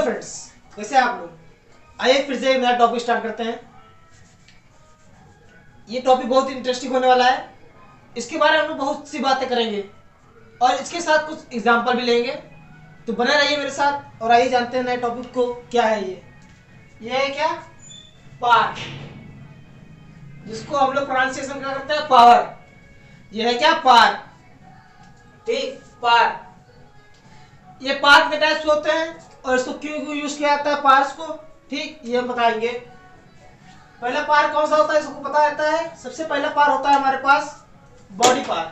Friends, कैसे हैं आप लोग? आइए फिर से एक नया टॉपिक स्टार्ट करते हैं। ये टॉपिक बहुत इंटरेस्टिंग होने वाला है। इसके बारे में हम लोग बहुत सी बातें करेंगे और इसके साथ कुछ एग्जाम्पल भी लेंगे। तो बने रहिए मेरे साथ और आइए जानते हैं नए टॉपिक को। क्या है ये है क्या? पार, जिसको हम लोग प्रोनाउंसिएशन क्या करते हैं? पावर। ये है क्या? पार। ठीक, पार। ये पार कितने टाइप्स होते हैं और इसको क्यों क्यों यूज किया जाता है पार्स को, ठीक, ये हम बताएंगे। पहला पार कौन सा होता है, इसको पता रहता है? सबसे पहला पार होता है हमारे पास बॉडी पार।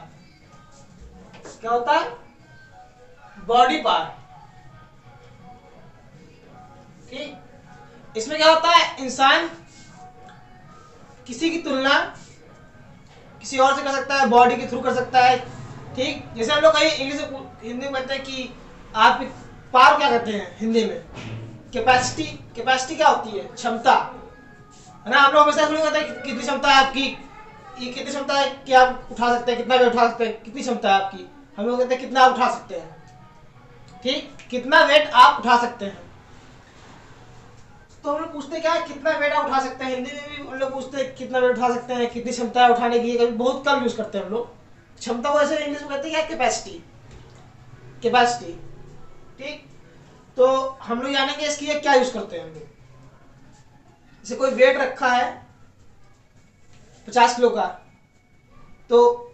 क्या होता है? बॉडी पार। ठीक, इसमें क्या होता है? इंसान किसी की तुलना किसी और से कर सकता है, बॉडी के थ्रू कर सकता है। ठीक, जैसे हम लोग कहीं इंग्लिश हिंदी में कहते हैं कि आप पावर क्या कहते हैं हिंदी में? कैपेसिटी। कैपेसिटी क्या होती है? क्षमता, है ना? आप लोग हमेशा सुने कहते हैं कितनी क्षमता है आपकी, ये कितनी क्षमता है कि आप उठा सकते हैं, कितना वेट उठा सकते हैं, कितनी क्षमता है आपकी। हम लोग कहते हैं कितना आप उठा सकते हैं। ठीक, कितना वेट आप उठा सकते हैं। तो हम लोग पूछते क्या है? कितना वेट आप उठा सकते हैं। हिंदी में भी हम लोग पूछते हैं कितना वेट उठा सकते हैं, कितनी क्षमता है उठाने की। कभी बहुत कम यूज करते हैं हम लोग क्षमता को। ऐसे इंग्लिश में कहते हैं क्या? कैपेसिटी। कैपेसिटी। ठीक, तो हम लोग जानेंगे इसकी क्या यूज करते हैं हम लोग। जैसे कोई वेट रखा है 50 किलो का, तो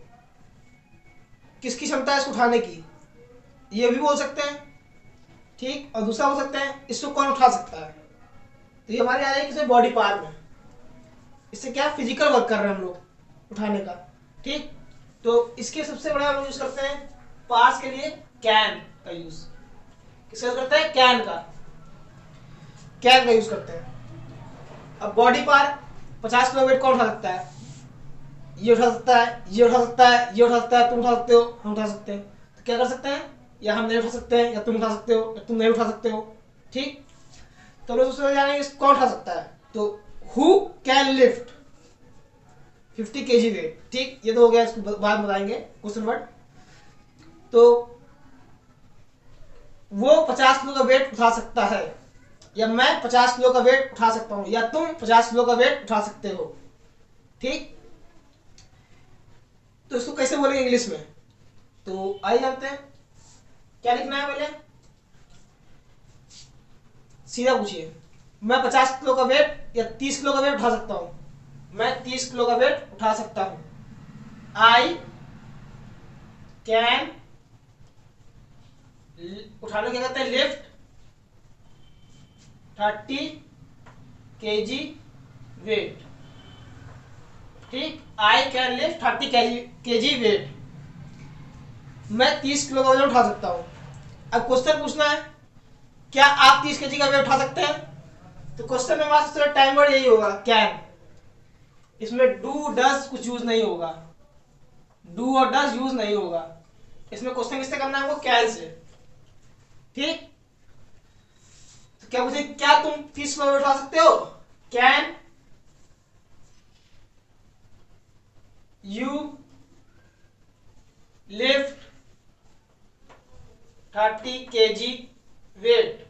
किसकी क्षमता है इसको उठाने की, ये भी बोल सकते हैं। ठीक, और दूसरा बोल सकते हैं इसको कौन उठा सकता है। तो ये हमारी आ जाएगी बॉडी पार्ट में। इससे क्या फिजिकल वर्क कर रहे हैं हम लोग उठाने का। ठीक, तो इसके सबसे बड़ा हम लोग यूज करते हैं पार्ट्स के लिए कैन का यूज। किसका यूज करते हैं? कैन का। कैन का यूज करते हैं। अब बॉडी पार्ट 50 किलो वेट कौन उठा सकता है? ये उठा सकता है, ये उठा सकता है, ये उठा सकता है, तुम उठा सकते हो, हम उठा सकते हैं। तो क्या कर सकते हैं? या हम नहीं उठा सकते हैं, या तुम उठा सकते हो, या तुम नहीं उठा सकते हो। ठीक, तो लोग उससे जानेंगे कौन उठा सकता है। तो who can lift 50 kg weight. ठीक, ये तो हो गया, इसको बाद में बताएंगे क्वेश्चन वर्ड। तो वो 50 किलो का वेट उठा सकता है, या मैं 50 किलो का वेट उठा सकता हूं, या तुम 50 किलो का वेट उठा सकते हो। ठीक, तो इसको कैसे बोलेंगे इंग्लिश में? तो आइए जानते हैं। क्या लिखना है पहले? सीधा पूछिए, मैं 50 किलो का वेट या 30 किलो का वेट उठा सकता हूं। मैं 30 किलो का वेट उठा सकता हूं। आई कैन, उठाने क्या कहते हैं? Lift 30 kg weight. ठीक, I can lift 30 kg weight. मैं 30 किलो का वजन उठा सकता हूं। अब क्वेश्चन पूछना है क्या आप 30 kg का वेट उठा सकते हैं? तो क्वेश्चन में हमारा सबसे टाइम वर्ड यही होगा, कैन। इसमें डू डज कुछ यूज नहीं होगा, डू और डज यूज नहीं होगा। इसमें क्वेश्चन किससे करना है? वो कैन से। ठीक, तो क्या पूछे? क्या तुम 30 किलो उठा सकते हो? Can you lift 30 kg weight.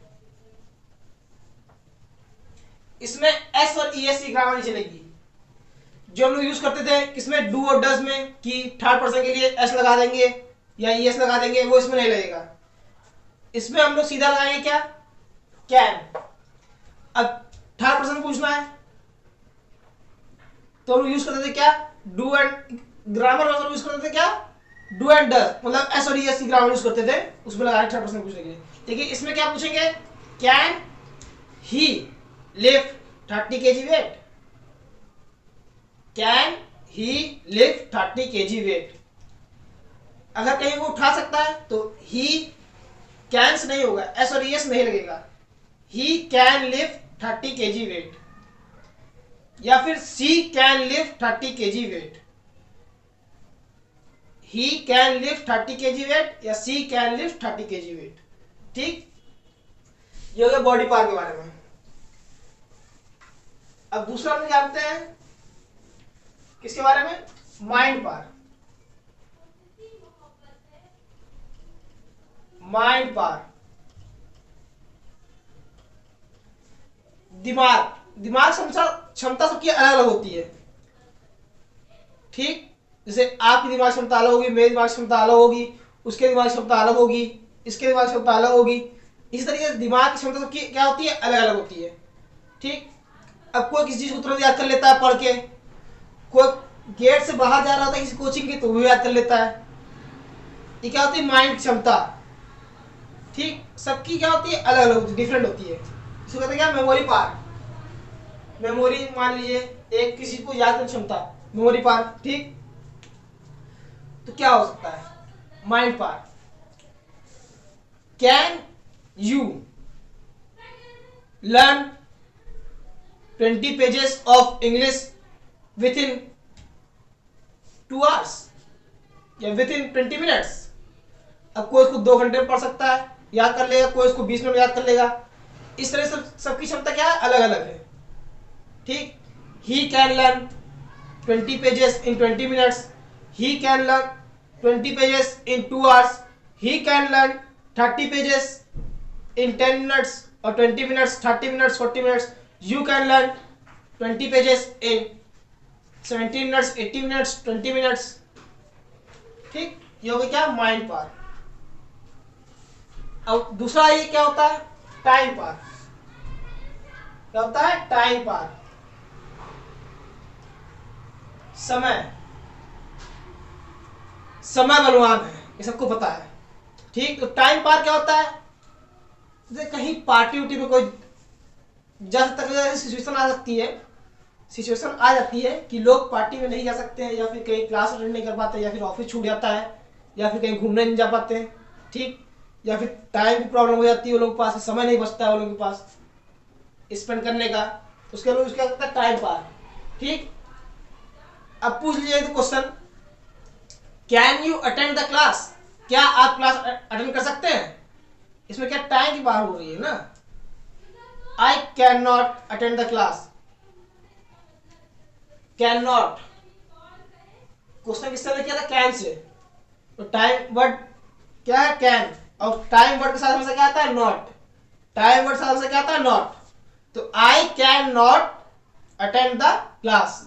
इसमें एस और ई एस की ग्रामर नहीं चलेगी, जो हम लोग यूज करते थे किसमें? डू और डज में, कि थर्ड पर्सन के लिए एस लगा देंगे या ई एस लगा देंगे, वो इसमें नहीं लगेगा। इसमें हम लोग सीधा लगाएंगे क्या? कैन। अब थर्ड पर्सन पूछना है तो हम यूज करते थे क्या? डू एंड, ग्रामर में यूज करते थे क्या? डू एंड डज, मतलब एस और ई एस की ग्रामर यूज करते थे, उसमें लगाए थर्ड पर्सन पूछने के लिए। देखिए इसमें क्या पूछेंगे? Can he lift 30 kg weight. Can he lift 30 kg weight. अगर कहीं वो उठा सकता है तो ही कैन से नहीं होगा, एस और एस नहीं लगेगा। He can lift 30 kg weight, या फिर she can lift 30 kg weight. He can lift 30 kg weight या she can lift 30 kg weight. ठीक, ये हो गया बॉडी पार्ट के बारे में। अब दूसरा हम जानते हैं किसके बारे में? Mind part. माइंड पार्ट दिमाग क्षमता सबकी अलग अलग होती है। ठीक, जैसे आपकी दिमाग क्षमता अलग होगी, मेरी दिमाग क्षमता अलग होगी, उसके दिमाग क्षमता अलग होगी, इसके दिमाग क्षमता अलग होगी। इसी तरीके से दिमाग की क्षमता सबकी क्या होती है, अलग अलग होती है। ठीक, अब कोई किसी चीज को तुरंत याद कर लेता है पढ़ के, कोई गेट से बाहर जा रहा होता है किसी कोचिंग की तो वो याद कर लेता है। ये क्या होती है, माइंड क्षमता। ठीक, सबकी क्या होती है, अलग अलग होती है, डिफरेंट होती है। इसको कहते हैं क्या, मेमोरी पावर। मेमोरी मान लीजिए एक किसी को याद करने क्षमता, मेमोरी पावर। ठीक, तो क्या हो सकता है, mind power. Can you learn 20 pages of English with in 2 hours या विथ इन 20 मिनट्स। अब कोई उसको 2 घंटे में पढ़ सकता है, याद कर लेगा, कोई उसको 20 मिनट में याद कर लेगा। इस तरह से सबकी क्षमता क्या है, अलग अलग है। ठीक, he can learn 20 pages in 20 minutes, he can learn 20 pages in 2 hours, he can learn 30 pages in 10 minutes और 20 minutes, 30 minutes, 40 minutes. You can learn 20 pages in 70 minutes, 80 minutes, 20 minutes. ठीक, ये हो गया क्या, माइंड पावर। अब दूसरा ये क्या होता है, टाइम पावर। क्या होता है, टाइम पावर, समय बलवान है, ये सबको पता है। ठीक, तो टाइम पावर क्या होता है, जैसे कहीं पार्टी उटी में कोई जब तक सिचुएशन आ सकती है, सिचुएशन आ जाती है कि लोग पार्टी में नहीं जा सकते हैं, या फिर कहीं क्लास अटेंड नहीं कर पाते, या फिर ऑफिस छूट जाता है, या फिर कहीं घूमने नहीं जा पाते हैं। ठीक, या फिर टाइम की प्रॉब्लम हो जाती है, वो लोगों के पास समय नहीं बचता है वो लोगों के पास स्पेंड करने का, तो उसके लिए उसका कहता है टाइम पावर। ठीक, अब पूछ लीजिए तो question, can you attend the class, क्या आप क्लास अटेंड कर सकते हैं। इसमें क्या टाइम की बात हो रही है ना। आई can not attend the class, can not, question किससे किया था, कैन से। तो टाइम वर्ड क्या है, कैन, और टाइम वर्ड के साथ हमेशा क्या आता है, नॉट। टाइम वर्ड साथ से क्या आता है, नॉट। तो आई can not attend the class,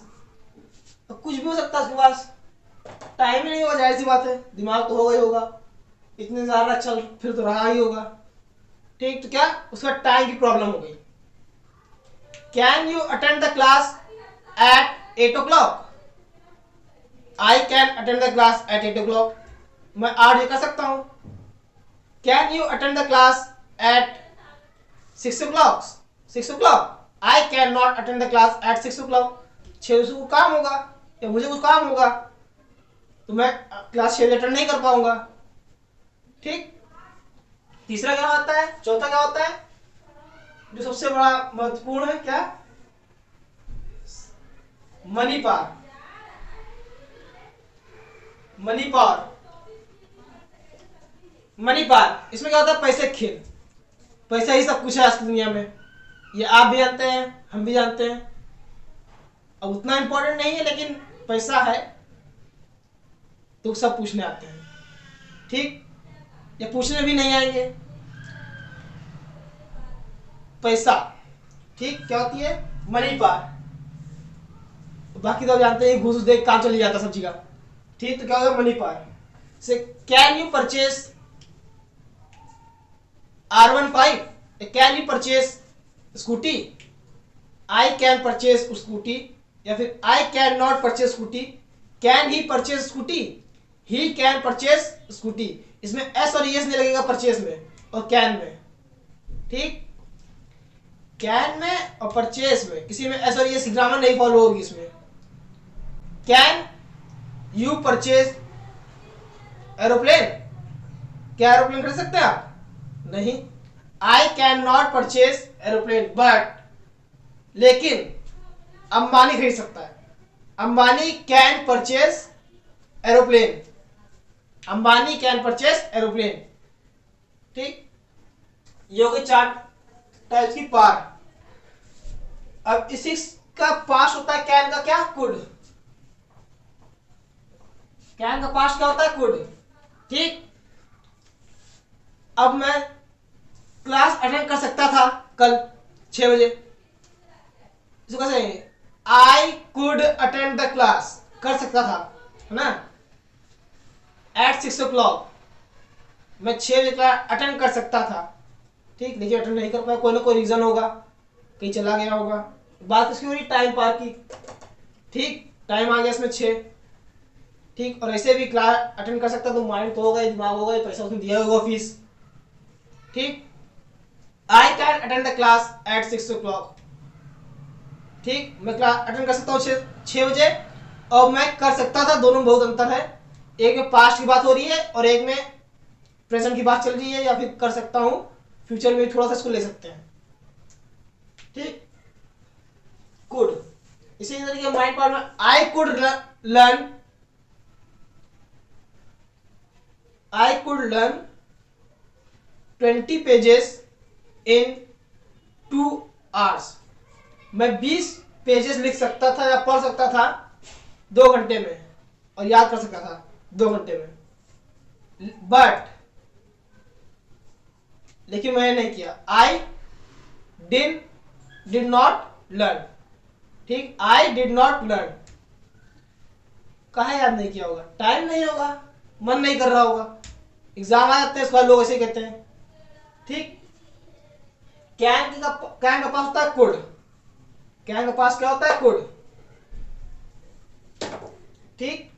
तो कुछ भी हो सकता है उसके पास, टाइम ही नहीं होगा, जाहिर सी बात है, दिमाग तो होगा ही होगा, इतने ज्यादा चल फिर तो रहा ही होगा। ठीक, तो क्या उसका टाइम की प्रॉब्लम हो गई। Can you attend the class at 8 o'clock, I can attend the class at 8 o'clock, मैं 8 बजे कर सकता हूं। Can you attend the class at 6 o'clock, 6 o'clock, I can not attend the class at 6 o'clock, 6 बजे को काम होगा या मुझे कुछ काम होगा तो मैं क्लास 6 बजे अटेंड नहीं कर पाऊंगा। ठीक, तीसरा क्या होता है, चौथा क्या होता है, जो सबसे बड़ा महत्वपूर्ण है, क्या, money power. Money power, money power, इसमें क्या होता है, पैसे खेल। पैसा ही सब कुछ है आज की दुनिया में, ये आप भी जानते हैं, हम भी जानते हैं। अब उतना इंपॉर्टेंट नहीं है, लेकिन पैसा है तो सब पूछने आते हैं। ठीक, या पूछने भी नहीं आएंगे। पैसा, ठीक, क्या होती है, मनी पावर। बाकी तो आप जानते हैं, घूस देख काम चली जाता सब जगह। ठीक, तो क्या होगा, मनी पावर से। Can you purchase R15, can you purchase scooty, I can purchase scooty, या फिर आई can not purchase scooty, can he purchase scooty, he can purchase scooty. इसमें एस और एस नहीं लगेगा परचेज में और कैन में। ठीक, कैन में और परचेज में किसी में एस और एस ग्रामर नहीं फॉलो होगी इसमें। कैन यू परचेज एरोप्लेन, क्या एरोप्लेन खरीद सकते हैं आप, नहीं। आई can not purchase aeroplane, but, लेकिन अंबानी खरीद सकता है। Ambani can purchase aeroplane, Ambani can purchase aeroplane. ठीक, ये हो गए 4 टाइप्स की पावर। अब इसी का पास होता है कैन का क्या, कुड। कैन का पास क्या होता है, कुड। ठीक, अब मैं क्लास अटेंड कर सकता था कल 6 बजे, इसको कैसे, I could attend the class, कर सकता था, है ना, एट 6 o'clock, मैं 6 बजे क्लास अटेंड कर सकता था। ठीक, देखिए अटेंड नहीं कर पाया, कोई ना कोई रीजन होगा, कहीं चला गया होगा। बात इसकी हो रही टाइम पार की। ठीक, टाइम आ गया इसमें 6। ठीक, और ऐसे भी क्लास अटेंड कर सकता तो माइंड तो होगा, दिमाग होगा, पैसा उसने दिया होगा फीस। ठीक, I can attend the class at 6 o'clock। ठीक, मैं क्लास अटेंड कर सकता हूँ 6 बजे, और मैं कर सकता था, दोनों में बहुत अंतर है। एक में पास्ट की बात हो रही है और एक में प्रेजेंट की बात चल रही है, या फिर कर सकता हूँ, फ्यूचर में थोड़ा सा इसको ले सकते हैं। ठीक, कुड, इसी तरीके माइंड पार्ट में I could learn, I could learn 20 pages in 2 hours। मैं 20 पेजेस लिख सकता था या पढ़ सकता था 2 घंटे में, और याद कर सकता था 2 घंटे में। बट लेकिन मैंने नहीं किया, आई डिड नॉट लर्न। ठीक, आई डिड नॉट लर्न, कहा याद नहीं किया होगा, टाइम नहीं होगा, मन नहीं कर रहा होगा, एग्जाम आ जाते हैं, इसके बाद लोग ऐसे कहते हैं। ठीक, कैन का पास होता है कुड, कैन का पास क्या होता है, कुड। ठीक,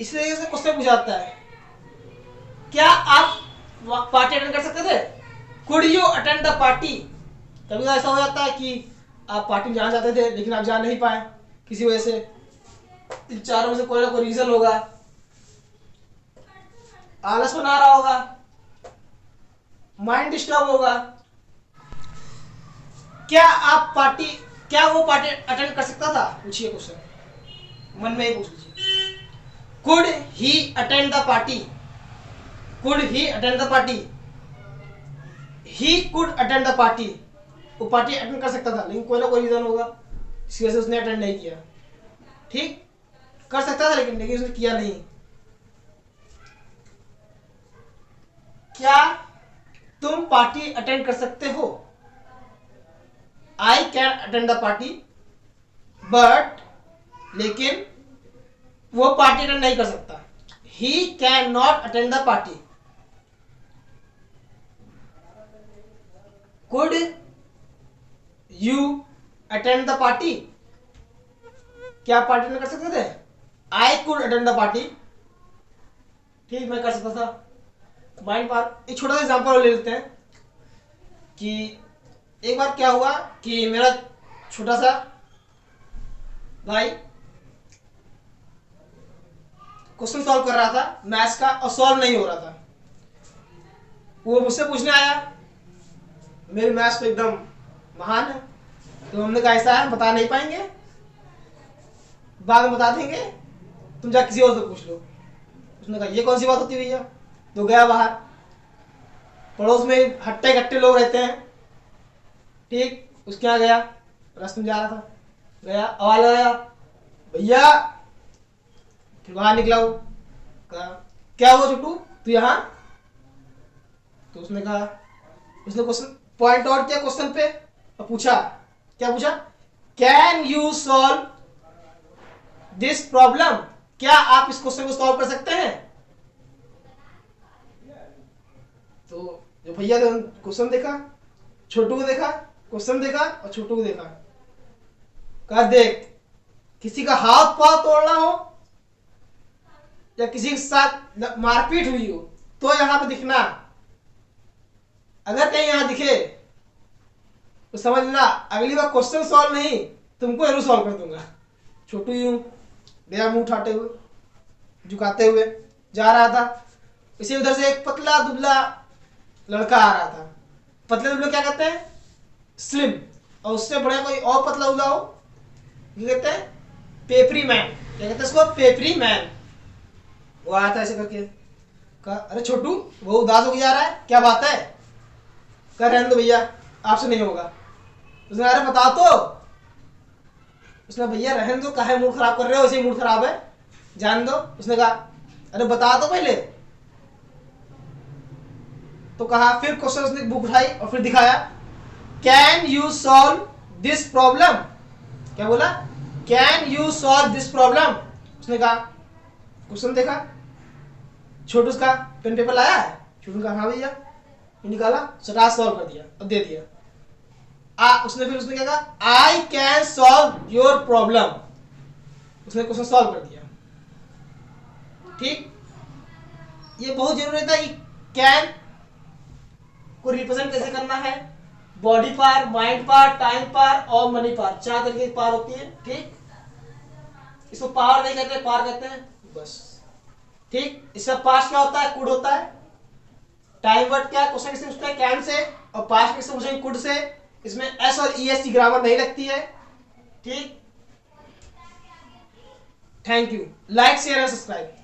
इसी तरीके से क्वेश्चन पूछा जाता है, क्या आप पार्टी अटेंड कर सकते थे, could you attend the party. कभी ऐसा हो जाता है कि आप पार्टी में जाना चाहते थे लेकिन आप जा नहीं पाए किसी वजह से, इन चारों में से कोई ना कोई रीजन होगा, आलस बना रहा होगा, माइंड डिस्टर्ब होगा। क्या वो पार्टी अटेंड कर सकता था, पूछिए क्वेश्चन, मन में ही पूछ लीजिए। Could he attend the party, could he attend the party, he could attend the party, वो पार्टी अटेंड कर सकता था लेकिन कोई ना कोई रीजन होगा, इसी वजह से उसने अटेंड नहीं किया। ठीक, कर सकता था लेकिन उसने किया नहीं। क्या तुम पार्टी अटेंड कर सकते हो, आई can attend the party, but लेकिन वो पार्टी अटेंड नहीं कर सकता, he can not attend the party. Could you attend the party, क्या पार्टी अटेंड कर सकते थे, I could attend the party. ठीक, मैं कर सकता था। माइंड पावर, एक छोटा सा एग्जांपल ले लेते हैं कि एक बार क्या हुआ कि मेरा छोटा सा भाई क्वेश्चन सॉल्व कर रहा था मैथ्स का और सॉल्व नहीं हो रहा था। वो मुझसे पूछने आया, मेरी मैथ्स तो एकदम महान है, तो हमने कहा ऐसा है बता नहीं पाएंगे, बाद में बता देंगे, तुम जा किसी और से पूछ लो। उसने कहा ये कौन सी बात होती भैया, तो गया बाहर, पड़ोस में हट्टे कट्टे लोग रहते हैं। ठीक, उसके यहाँ गया, रास्ते में जा रहा था, गया, आवाज लगाया भैया, फिर बाहर निकला वो, कहा क्या हुआ छोटू तू यहाँ, तो उसने कहा, उसने क्वेश्चन पॉइंट आउट किया क्वेश्चन पे और पूछा, क्या पूछा, can you solve this problem, क्या आप इस क्वेश्चन को सॉल्व कर सकते हैं। तो जो भैया ने क्वेश्चन देखा, छोटू को देखा, क्वेश्चन देखा और छोटू को देखा, कहा देख, किसी का हाथ पांव तोड़ना हो या किसी के साथ मारपीट हुई हो तो यहां पे दिखना, अगर कहीं यहां दिखे तो समझना अगली बार क्वेश्चन सॉल्व नहीं तुमको जरूर सॉल्व कर दूंगा। छोटू यूं गया मुंह उठाते हुए, झुकाते हुए जा रहा था। इसी उधर से एक पतला दुबला लड़का आ रहा था। पतले दुबले क्या कहते हैं, स्लिम, और उससे बड़ा कोई और पतला दुबला हो क्या कहते हैं, पेपरी मैन। क्या कहते हैं इसको, पेपरी मैन। वो आया था ऐसे करके, कहा अरे छोटू वो उदास होकर जा रहा है, क्या बात है। कह रहने दो भैया आपसे नहीं होगा। उसने अरे बता तो, उसने भैया रहने दो, काहे मूड खराब कर रहे हो, ऐसे मूड खराब है, जान दो। उसने कहा अरे बता तो पहले। तो कहा, फिर क्वेश्चन उसने बुक उठाई और फिर दिखाया, can you solve this problem? क्या बोला? Can you solve this problem? उसने कहा, क्वेश्चन देखा, छोटू का पेन पेपर लाया है, छोटू का हाँ भैया, निकाला, सटा सॉल्व कर दिया और दे दिया। उसने क्या कहा, I can solve your problem, उसने क्वेश्चन सॉल्व कर दिया। ठीक, ये बहुत जरूरी था कि कैन को रिप्रेजेंट कैसे करना है, बॉडी पार, माइंड पार, टाइम पार और मनी पार, 4 तरीके की पार होती है। ठीक, इसको पावर नहीं कहते, पार कहते हैं बस। ठीक, इसका पास्ट क्या होता है? कुड होता है। टाइम वर्ड क्या है? क्वेश्चन किससे पूछता है? Can say. और पास्ट किससे पूछेंगे? Could say. इसमें एस और ई एस की ग्रामर नहीं लगती है। ठीक, थैंक यू। लाइक शेयर और सब्सक्राइब।